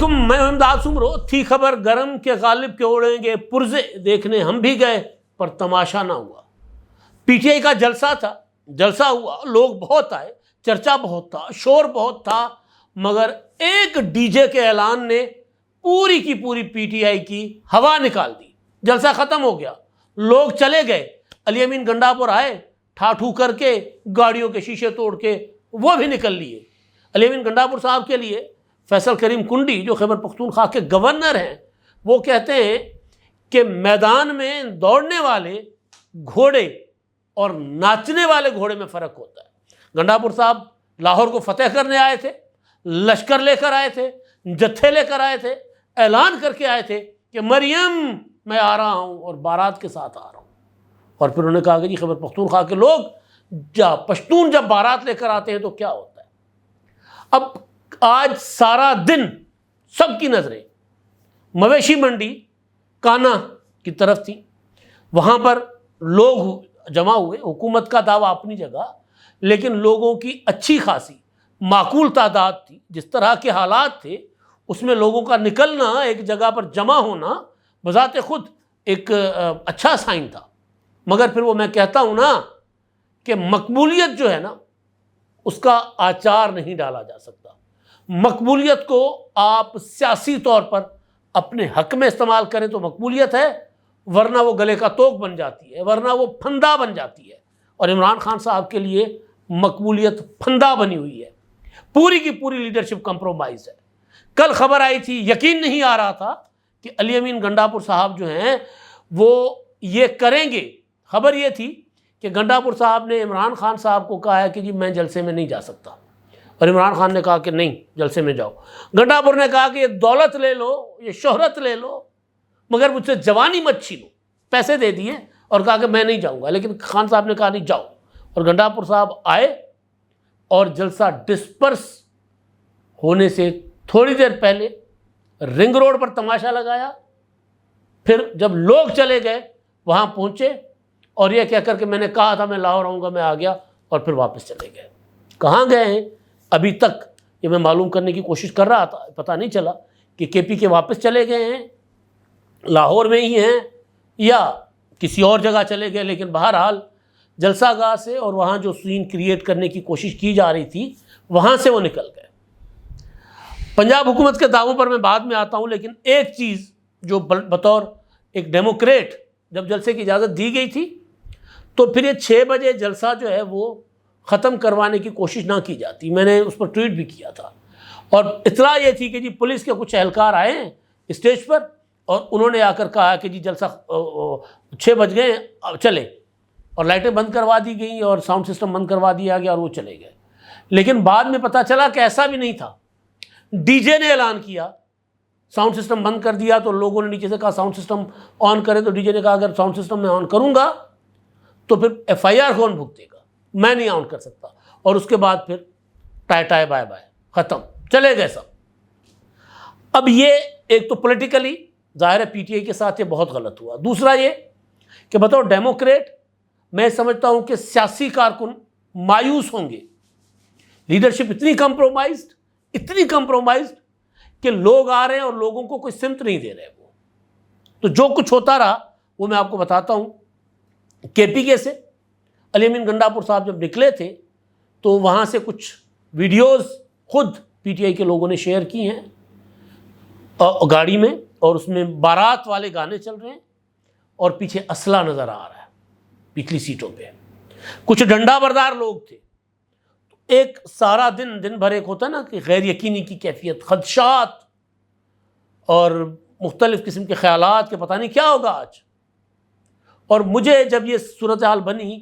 علیکم، میں امداد سمرو۔ تھی خبر گرم کے غالب کے اڑیں گے پرزے، دیکھنے ہم بھی گئے پر تماشا نہ ہوا۔ پی ٹی آئی کا جلسہ تھا، جلسہ ہوا، لوگ بہت آئے، چرچا بہت تھا، شور بہت تھا، مگر ایک ڈی جے کے اعلان نے پوری کی پوری پی ٹی آئی کی ہوا نکال دی۔ جلسہ ختم ہو گیا، لوگ چلے گئے۔ علی امین گنڈا پور آئے، ٹھاٹھو کر کے گاڑیوں کے شیشے توڑ کے وہ بھی نکل لیے۔ علی امین گنڈا پور صاحب کے لیے فیصل کریم کنڈی جو خیبر پختونخوا کے گورنر ہیں، وہ کہتے ہیں کہ میدان میں دوڑنے والے گھوڑے اور ناچنے والے گھوڑے میں فرق ہوتا ہے۔ گنڈا پور صاحب لاہور کو فتح کرنے آئے تھے، لشکر لے کر آئے تھے، جتھے لے کر آئے تھے، اعلان کر کے آئے تھے کہ مریم میں آ رہا ہوں اور بارات کے ساتھ آ رہا ہوں۔ اور پھر انہوں نے کہا کہ جی خیبر پختونخوا کے لوگ پشتون جب بارات لے کر آتے ہیں تو کیا ہوتا ہے۔ اب آج سارا دن سب کی نظریں مویشی منڈی کانا کی طرف تھی، وہاں پر لوگ جمع ہوئے۔ حکومت کا دعویٰ اپنی جگہ، لیکن لوگوں کی اچھی خاصی معقول تعداد تھی۔ جس طرح کے حالات تھے اس میں لوگوں کا نکلنا، ایک جگہ پر جمع ہونا بذات خود ایک اچھا سائن تھا۔ مگر پھر وہ میں کہتا ہوں نا کہ مقبولیت جو ہے نا اس کا آچار نہیں ڈالا جا سکتا۔ مقبولیت کو آپ سیاسی طور پر اپنے حق میں استعمال کریں تو مقبولیت ہے، ورنہ وہ گلے کا توق بن جاتی ہے، ورنہ وہ پھندا بن جاتی ہے۔ اور عمران خان صاحب کے لیے مقبولیت پھندا بنی ہوئی ہے، پوری کی پوری لیڈرشپ کمپرومائز ہے۔ کل خبر آئی تھی، یقین نہیں آ رہا تھا کہ علی امین گنڈا پور صاحب جو ہیں وہ یہ کریں گے۔ خبر یہ تھی کہ گنڈا پور صاحب نے عمران خان صاحب کو کہا ہے کہ جی میں جلسے میں نہیں جا سکتا، اور عمران خان نے کہا کہ نہیں جلسے میں جاؤ۔ گنڈا پور نے کہا کہ یہ دولت لے لو، یہ شہرت لے لو، مگر مجھ سے جوانی مت چھینو۔ پیسے دے دیے اور کہا کہ میں نہیں جاؤں گا، لیکن خان صاحب نے کہا نہیں جاؤ۔ اور گنڈا پور صاحب آئے اور جلسہ ڈسپرس ہونے سے تھوڑی دیر پہلے رنگ روڈ پر تماشا لگایا۔ پھر جب لوگ چلے گئے وہاں پہنچے اور یہ کہہ کر کہ میں نے کہا تھا میں لاہور آؤں گا، میں آ گیا، اور پھر واپس چلے گئے۔ کہاں گئے ہیں ابھی تک یہ میں معلوم کرنے کی کوشش کر رہا تھا، پتہ نہیں چلا کہ کے پی کے واپس چلے گئے ہیں، لاہور میں ہی ہیں، یا کسی اور جگہ چلے گئے۔ لیکن بہرحال جلسہ گاہ سے اور وہاں جو سین کریٹ کرنے کی کوشش کی جا رہی تھی وہاں سے وہ نکل گئے۔ پنجاب حکومت کے دعووں پر میں بعد میں آتا ہوں، لیکن ایک چیز جو بطور ایک ڈیموکریٹ جب جلسے کی اجازت دی گئی تھی تو پھر یہ 6 بجے جلسہ جو ہے وہ ختم کروانے کی کوشش نہ کی جاتی۔ میں نے اس پر ٹویٹ بھی کیا تھا، اور اطلاع یہ تھی کہ جی پولیس کے کچھ اہلکار آئے ہیں اسٹیج پر اور انہوں نے آ کر کہا کہ جی جلسہ 6 بج گئے چلے، اور لائٹیں بند کروا دی گئیں اور ساؤنڈ سسٹم بند کروا دیا گیا اور وہ چلے گئے۔ لیکن بعد میں پتہ چلا کہ ایسا بھی نہیں تھا، ڈی جے نے اعلان کیا، ساؤنڈ سسٹم بند کر دیا، تو لوگوں نے نیچے سے کہا ساؤنڈ سسٹم آن کرے، تو ڈی جے نے کہا اگر ساؤنڈ سسٹم میں آن کروں گا تو پھر ایف آئی آر کون بھگتے گا، میں نہیں آن کر سکتا۔ اور اس کے بعد پھر ٹائے ٹائے بائے بائے، ختم، چلے گئے سب۔ اب یہ ایک تو پولیٹیکلی ظاہر ہے پی ٹی آئی کے ساتھ یہ بہت غلط ہوا۔ دوسرا یہ کہ بطور ڈیموکریٹ میں سمجھتا ہوں کہ سیاسی کارکن مایوس ہوں گے۔ لیڈرشپ اتنی کمپرومائزڈ کہ لوگ آ رہے ہیں اور لوگوں کو کوئی سمت نہیں دے رہے۔ وہ تو جو کچھ ہوتا رہا وہ میں آپ کو بتاتا ہوں۔ کے پی کے سے علی امین گنڈا پور صاحب جب نکلے تھے تو وہاں سے کچھ ویڈیوز خود پی ٹی آئی کے لوگوں نے شیئر کی ہیں گاڑی میں، اور اس میں بارات والے گانے چل رہے ہیں اور پیچھے اسلحہ نظر آ رہا ہے پچھلی سیٹوں پہ، کچھ ڈنڈا بردار لوگ تھے۔ ایک سارا دن بھر ایک ہوتا ہے نا کہ غیر یقینی کی کیفیت، خدشات اور مختلف قسم کے خیالات کہ پتہ نہیں کیا ہوگا آج۔ اور مجھے جب یہ صورتحال بنی،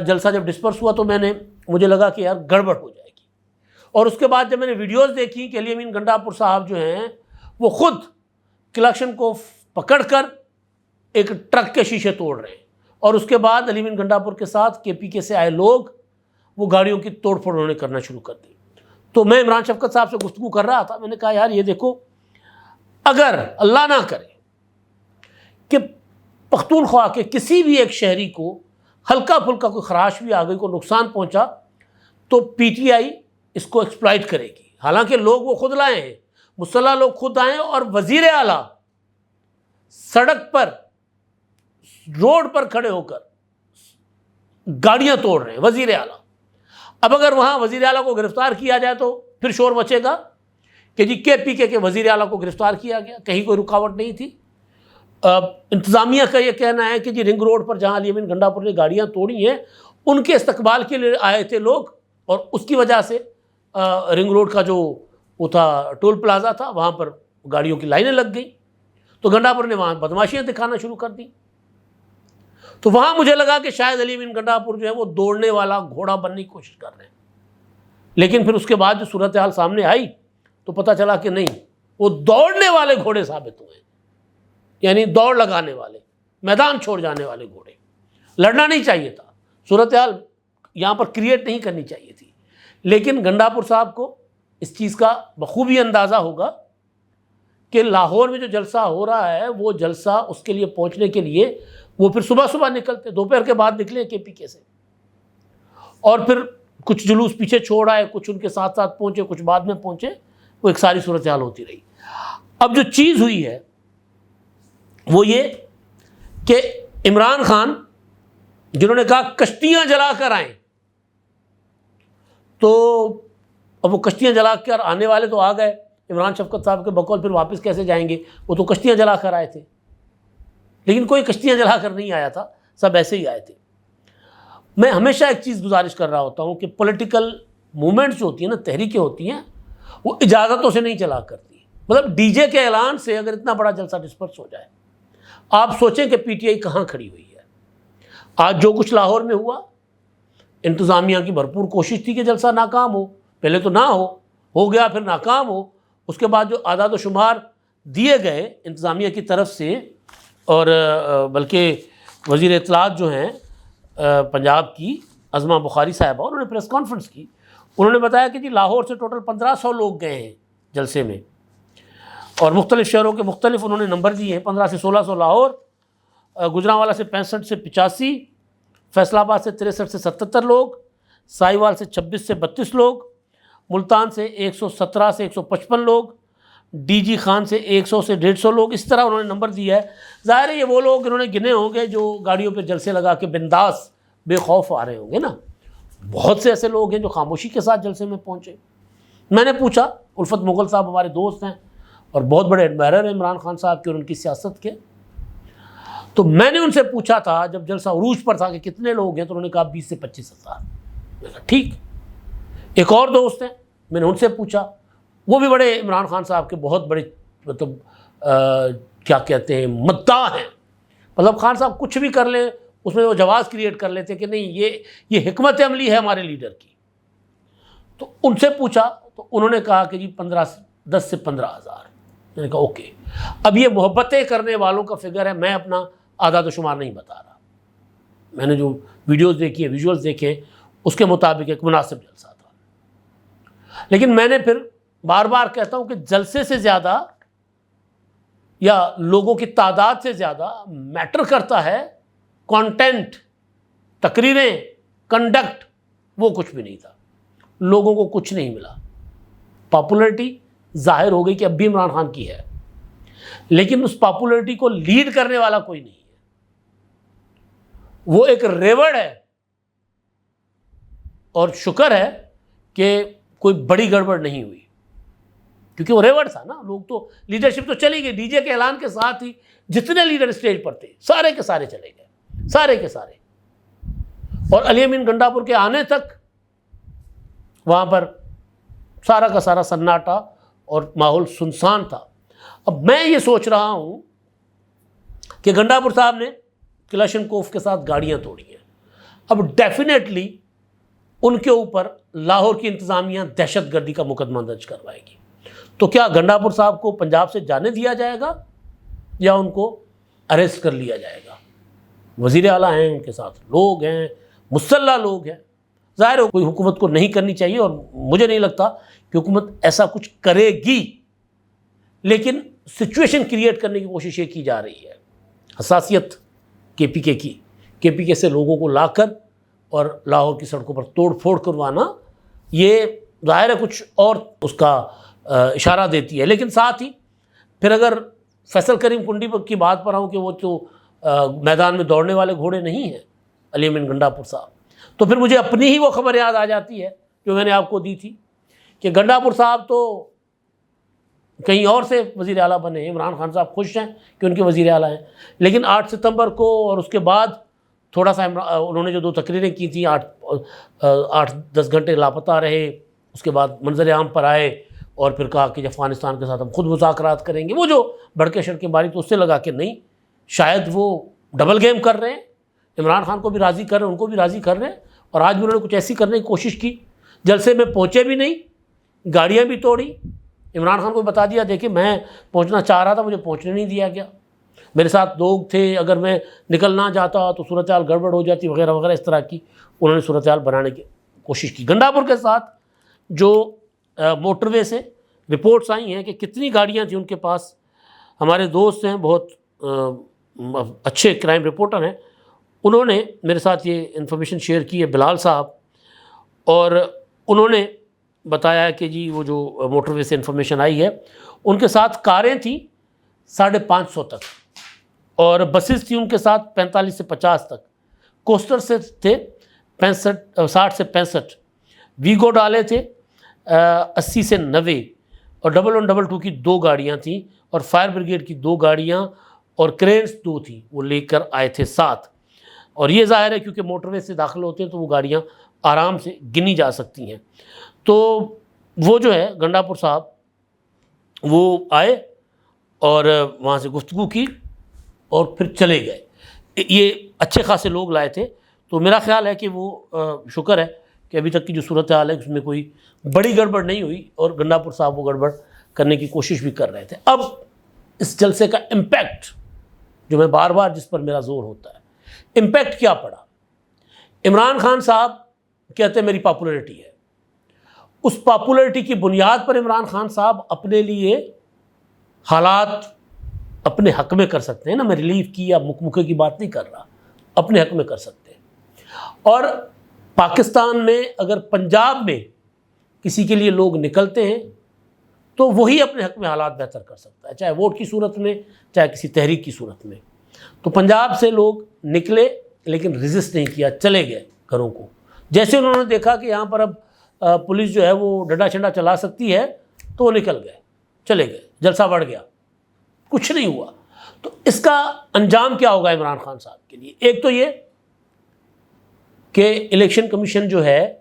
جلسہ جب ڈسپرس ہوا تو مجھے لگا کہ یار گڑبڑ ہو جائے گی۔ اور اس کے بعد جب میں نے ویڈیوز دیکھی کہ علی امین گنڈا پور صاحب جو ہیں وہ خود کلیکشن کو پکڑ کر ایک ٹرک کے شیشے توڑ رہے ہیں، اور اس کے بعد علی امین گنڈا پور کے ساتھ کے پی کے سے آئے لوگ وہ گاڑیوں کی توڑ پھوڑ انہوں نے کرنا شروع کر دی۔ تو میں عمران شفقت صاحب سے گفتگو کر رہا تھا، میں نے کہا یار یہ دیکھو، اگر اللہ نہ کرے کہ پختونخوا کے کسی بھی ایک شہری کو ہلکا پھلکا کوئی خراش بھی آ گئی، کوئی نقصان پہنچا، تو پی ٹی آئی اس کو ایکسپلائٹ کرے گی۔ حالانکہ لوگ وہ خود لائے ہیں، مسلح لوگ خود آئیں اور وزیر اعلیٰ سڑک پر روڈ پر کھڑے ہو کر گاڑیاں توڑ رہے ہیں، وزیر اعلیٰ۔ اب اگر وہاں وزیر اعلیٰ کو گرفتار کیا جائے تو پھر شور مچے گا کہ جی KPK کے وزیر اعلیٰ کو گرفتار کیا گیا، کہیں کوئی رکاوٹ نہیں تھی۔ انتظامیہ کا یہ کہنا ہے کہ جی رنگ روڈ پر جہاں علی امین گنڈا پور نے گاڑیاں توڑی ہیں ان کے استقبال کے لیے آئے تھے لوگ، اور اس کی وجہ سے رنگ روڈ کا جو وہ تھا ٹول پلازا تھا وہاں پر گاڑیوں کی لائنیں لگ گئیں، تو گنڈا پور نے وہاں بدماشیاں دکھانا شروع کر دیں۔ تو وہاں مجھے لگا کہ شاید علی امین گنڈا پور جو ہے وہ دوڑنے والا گھوڑا بننے کی کوشش کر رہے ہیں، لیکن پھر اس کے بعد جو صورتحال سامنے آئی تو پتہ چلا کہ نہیں، وہ دوڑنے والے گھوڑے ثابت ہوئے، یعنی دوڑ لگانے والے، میدان چھوڑ جانے والے گھوڑے۔ لڑنا نہیں چاہیے تھا، صورتحال یہاں پر کریٹ نہیں کرنی چاہیے تھی، لیکن گنڈا پور صاحب کو اس چیز کا بخوبی اندازہ ہوگا کہ لاہور میں جو جلسہ ہو رہا ہے وہ جلسہ اس کے لیے پہنچنے کے لیے وہ پھر صبح نکلتے، دوپہر کے بعد نکلے KPK سے، اور پھر کچھ جلوس پیچھے چھوڑ آئے، کچھ ان کے ساتھ ساتھ پہنچے، کچھ بعد میں پہنچے، وہ ایک ساری صورتحال ہوتی رہی۔ اب جو چیز ہوئی ہے وہ یہ کہ عمران خان جنہوں نے کہا کشتیاں جلا کر آئیں، تو اب وہ کشتیاں جلا کر آنے والے تو آ گئے، عمران شفقت صاحب کے بقول پھر واپس کیسے جائیں گے، وہ تو کشتیاں جلا کر آئے تھے، لیکن کوئی کشتیاں جلا کر نہیں آیا تھا، سب ایسے ہی آئے تھے۔ میں ہمیشہ ایک چیز گزارش کر رہا ہوتا ہوں کہ پولیٹیکل موومنٹس جو ہوتی ہیں نا، تحریکیں ہوتی ہیں، وہ اجازتوں سے نہیں چلا کرتی۔ مطلب DJ کے اعلان سے اگر اتنا بڑا جلسہ ڈسپرس ہو جائے، آپ سوچیں کہ PTI کہاں کھڑی ہوئی ہے۔ آج جو کچھ لاہور میں انتظامیہ کی بھرپور کوشش تھی کہ جلسہ ناکام ہو، پہلے تو نہ ہو گیا، پھر ناکام ہو، اس کے بعد جو اعداد و شمار دیے گئے انتظامیہ کی طرف سے، اور بلکہ وزیر اطلاعات جو ہیں پنجاب کی عظمہ بخاری صاحبہ، انہوں نے پریس کانفرنس کی، انہوں نے بتایا کہ جی لاہور سے ٹوٹل 1500 لوگ گئے ہیں جلسے میں، اور مختلف شہروں کے مختلف انہوں نے نمبر دیے ہیں، 1500 سے 1600 لاہور، گجرانوالا سے 65 سے 85، فیصل آباد سے 63 سے 77 لوگ، ساہیوال سے 26 سے 32 لوگ، ملتان سے 117 سے 155 لوگ، DG خان سے 100 سے 150 لوگ، اس طرح انہوں نے نمبر دیا ہے۔ ظاہر ہے یہ وہ لوگ انہوں نے گنے ہوں گے جو گاڑیوں پہ جلسے لگا کے بنداس بے خوف آ رہے ہوں گے نا۔ بہت سے ایسے لوگ ہیں جو خاموشی کے ساتھ جلسے میں پہنچے۔ میں نے پوچھا، الفت مغل صاحب ہمارے دوست ہیں اور بہت بڑے ایڈمائرر ہیں عمران خان صاحب کے اور ان کی سیاست کے، تو میں نے ان سے پوچھا تھا جب جلسہ عروج پر تھا کہ کتنے لوگ ہیں، تو انہوں نے کہا 20 سے 25 ہزار۔ میں نے کہا ٹھیک۔ ایک اور دوست ہیں، میں نے ان سے پوچھا، وہ بھی بڑے عمران خان صاحب کے بہت بڑے مطلب کیا کہتے ہیں مداح ہیں، مطلب خان صاحب کچھ بھی کر لیں اس میں وہ جواز کریٹ کر لیتے کہ نہیں یہ حکمت عملی ہے ہمارے لیڈر کی۔ تو ان سے پوچھا تو انہوں نے کہا کہ جی 10 سے 15 ہزار۔ میں نے کہا اوکے، اب یہ محبتیں کرنے والوں کا فگر ہے، میں اپنا اعداد و شمار نہیں بتا رہا، میں نے جو ویڈیوز دیکھی ہے، ویژولز دیکھے، اس کے مطابق ایک مناسب جلسہ تھا۔ لیکن میں نے پھر بار بار کہتا ہوں کہ جلسے سے زیادہ یا لوگوں کی تعداد سے زیادہ میٹر کرتا ہے کانٹینٹ، تقریریں، کنڈکٹ، وہ کچھ بھی نہیں تھا، لوگوں کو کچھ نہیں ملا۔ پاپولرٹی ظاہر ہو گئی کہ اب بھی عمران خان کی ہے، لیکن اس پاپولرٹی کو لیڈ کرنے والا کوئی نہیں ہے، وہ ایک ریوڑ ہے، اور شکر ہے کہ کوئی بڑی گڑبڑ نہیں ہوئی، کیونکہ وہ ریوڑ تھا نا، لوگ تو لیڈرشپ تو چلی گئی، DJ کے اعلان کے ساتھ ہی جتنے لیڈر اسٹیج پر تھے سارے کے سارے چلے گئے، سارے کے سارے، اور علی امین گنڈا پور کے آنے تک وہاں پر سارا کا سارا سناٹا اور ماحول سنسان تھا۔ اب میں یہ سوچ رہا ہوں کہ گنڈا پور صاحب نے کلاشنکوف کے ساتھ گاڑیاں توڑی ہیں، اب ڈیفینیٹلی ان کے اوپر لاہور کی انتظامیہ دہشت گردی کا مقدمہ درج کروائے گی۔ تو کیا گنڈا پور صاحب کو پنجاب سے جانے دیا جائے گا یا ان کو اریسٹ کر لیا جائے گا؟ وزیر اعلیٰ ہیں، ان کے ساتھ لوگ ہیں، مسلح لوگ ہیں، ظاہر ہے کوئی حکومت کو نہیں کرنی چاہیے، اور مجھے نہیں لگتا کہ حکومت ایسا کچھ کرے گی، لیکن سچویشن کریٹ کرنے کی کوشش یہ کی جا رہی ہے، حساسیت KPK کی، KPK سے لوگوں کو لا کر اور لاہور کی سڑکوں پر توڑ پھوڑ کروانا، یہ ظاہر ہے کچھ اور اس کا اشارہ دیتی ہے. لیکن ساتھ ہی پھر اگر فیصل کریم کنڈی کی بات پر آؤں کہ وہ تو میدان میں دوڑنے والے گھوڑے نہیں ہیں علی امین گنڈاپور صاحب, تو پھر مجھے اپنی ہی وہ خبر یاد آ جاتی ہے جو میں نے آپ کو دی تھی کہ گنڈاپور صاحب تو کہیں اور سے وزیر اعلیٰ بنے ہیں. عمران خان صاحب خوش ہیں کہ ان کے وزیر اعلیٰ ہیں, لیکن 8 ستمبر کو اور اس کے بعد تھوڑا سا انہوں نے جو 2 تقریریں کی تھیں 8-10 گھنٹے لاپتہ رہے, اس کے بعد منظر عام پر آئے اور پھر کہا کہ افغانستان کے ساتھ ہم خود مذاکرات کریں گے. وہ جو بڑکے شڑکے ماری تو اس سے لگا کہ نہیں, شاید وہ ڈبل گیم کر رہے ہیں, عمران خان کو بھی راضی کر رہے ہیں, ان کو بھی راضی کر رہے ہیں. اور آج بھی انہوں نے کچھ ایسی کرنے کی کوشش کی, جلسے میں پہنچے بھی نہیں, گاڑیاں بھی توڑی. عمران خان کو بتا دیا دیکھیں میں پہنچنا چاہ رہا تھا, مجھے پہنچنے نہیں دیا گیا, میرے ساتھ لوگ تھے, اگر میں نکل نہ جاتا تو صورتحال گڑبڑ ہو جاتی وغیرہ وغیرہ. اس طرح کی انہوں نے صورتحال بنانے کی کوشش کی. گنڈاپور کے ساتھ جو موٹر وے سے رپورٹس آئی ہیں کہ کتنی گاڑیاں تھیں ان کے پاس. ہمارے دوست ہیں بہت اچھے کرائم رپورٹر ہیں, انہوں نے میرے ساتھ یہ انفارمیشن شیئر کی ہے, بلال صاحب, اور انہوں نے بتایا کہ جی وہ جو موٹر وے سے انفارمیشن آئی ہے ان کے ساتھ کاریں تھیں 550 تک, اور بسز تھیں ان کے ساتھ 45 سے 50 تک, کوسٹر سے تھے 60 سے 65, ویگو ڈالے تھے 80 سے 90, اور 1122 کی 2 گاڑیاں تھیں, اور فائر بریگیڈ کی 2 گاڑیاں اور کرینز 2 تھیں, وہ لے کر آئے تھے ساتھ. اور یہ ظاہر ہے کیونکہ موٹر وے سے داخل ہوتے ہیں تو وہ گاڑیاں آرام سے گنی جا سکتی ہیں. تو وہ جو ہے گنڈاپور صاحب وہ آئے اور وہاں سے گفتگو کی اور پھر چلے گئے. یہ اچھے خاصے لوگ لائے تھے, تو میرا خیال ہے کہ وہ شکر ہے کہ ابھی تک کی جو صورتحال ہے اس میں کوئی بڑی گڑبڑ نہیں ہوئی, اور گنڈاپور صاحب وہ گڑبڑ کرنے کی کوشش بھی کر رہے تھے. اب اس جلسے کا امپیکٹ جو میں بار بار جس پر میرا زور ہوتا ہے, امپیکٹ کیا پڑا. عمران خان صاحب کہتے ہیں میری پاپولیرٹی ہے, اس پاپولیرٹی کی بنیاد پر عمران خان صاحب اپنے لیے حالات اپنے حق میں کر سکتے ہیں نا. میں ریلیف کی یا مکے کی بات نہیں کر رہا, اپنے حق میں کر سکتے ہیں. اور پاکستان میں اگر پنجاب میں کسی کے لیے لوگ نکلتے ہیں تو وہی اپنے حق میں حالات بہتر کر سکتا ہے, چاہے ووٹ کی صورت میں چاہے کسی تحریک کی صورت میں. تو پنجاب سے لوگ نکلے لیکن ریزسٹ نہیں کیا, چلے گئے گھروں کو. جیسے انہوں نے دیکھا کہ یہاں پر اب پولیس جو ہے وہ ڈنڈا چنڈا چلا سکتی ہے تو وہ نکل گئے, چلے گئے, جلسہ بڑھ گیا, کچھ نہیں ہوا. تو اس کا انجام کیا ہوگا عمران خان صاحب کے لیے؟ ایک تو یہ کہ الیکشن کمیشن جو ہے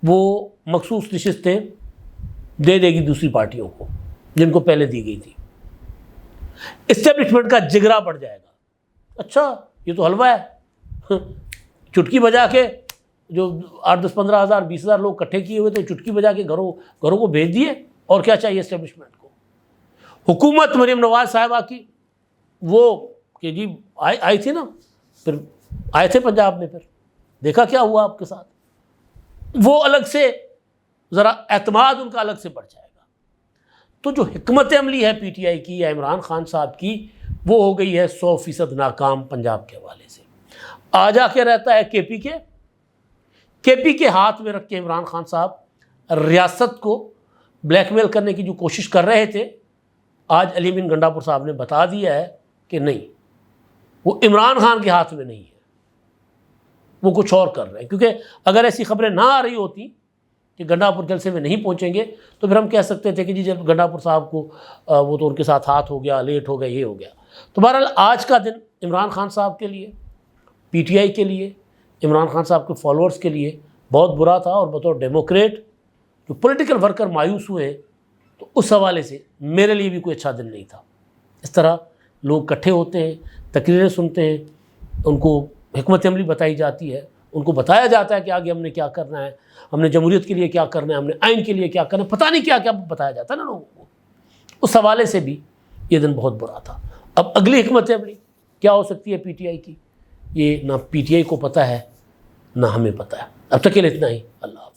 وہ مخصوص نشستیں دے دے گی دوسری پارٹیوں کو جن کو پہلے دی گئی تھی. اسٹیبلشمنٹ کا جگرا بڑھ جائے گا. اچھا یہ تو حلوہ ہے, چٹکی بجا کے جو 8-10-15 ہزار 20 ہزار لوگ اکٹھے کیے ہوئے تھے, چٹکی بجا کے گھروں کو بھیج دیے, اور کیا چاہیے اسٹیبلشمنٹ کو. حکومت مریم نواز صاحبہ کی وہ کہ جی آئی تھی نا, پھر آئے تھے پنجاب میں, پھر دیکھا کیا ہوا آپ کے ساتھ. وہ الگ سے ذرا اعتماد ان کا الگ سے بڑھ جائے گا. تو جو حکمت عملی ہے پی ٹی آئی کی یا عمران خان صاحب کی, وہ ہو گئی ہے 100% ناکام پنجاب کے حوالے سے. آ جا کے رہتا ہے کے پی کے ہاتھ میں رکھ کے عمران خان صاحب ریاست کو بلیک میل کرنے کی جو کوشش کر رہے تھے, آج علی امین گنڈاپور صاحب نے بتا دیا ہے کہ نہیں, وہ عمران خان کے ہاتھ میں نہیں ہے, وہ کچھ اور کر رہے ہیں. کیونکہ اگر ایسی خبریں نہ آ رہی ہوتی کہ گنڈاپور جلسے میں نہیں پہنچیں گے تو پھر ہم کہہ سکتے تھے کہ جی جب گنڈاپور صاحب کو وہ تو ان کے ساتھ ہاتھ ہو گیا, لیٹ ہو گیا, یہ ہو گیا. تو بہرحال آج کا دن عمران خان صاحب کے لیے, پی ٹی آئی کے لیے, عمران خان صاحب کے فالوورز کے لیے بہت برا تھا. اور بطور ڈیموکریٹ جو پولیٹیکل ورکر مایوس ہوئے تو اس حوالے سے میرے لیے بھی کوئی اچھا دن نہیں تھا. اس طرح لوگ اکٹھے ہوتے ہیں, تقریریں سنتے ہیں, ان کو حکمت عملی بتائی جاتی ہے, ان کو بتایا جاتا ہے کہ آگے ہم نے کیا کرنا ہے, ہم نے جمہوریت کے لیے کیا کرنا ہے, ہم نے آئین کے لیے کیا کرنا ہے, پتہ نہیں کیا کیا بتایا جاتا ہے نا لوگوں کو. اس حوالے سے بھی یہ دن بہت برا تھا. اب اگلی حکمت عملی کیا ہو سکتی ہے پی ٹی آئی کی, یہ نہ پی ٹی آئی کو پتہ ہے نہ ہمیں پتہ ہے. اب تک کے لیے اتنا ہی. اللہ حافظ.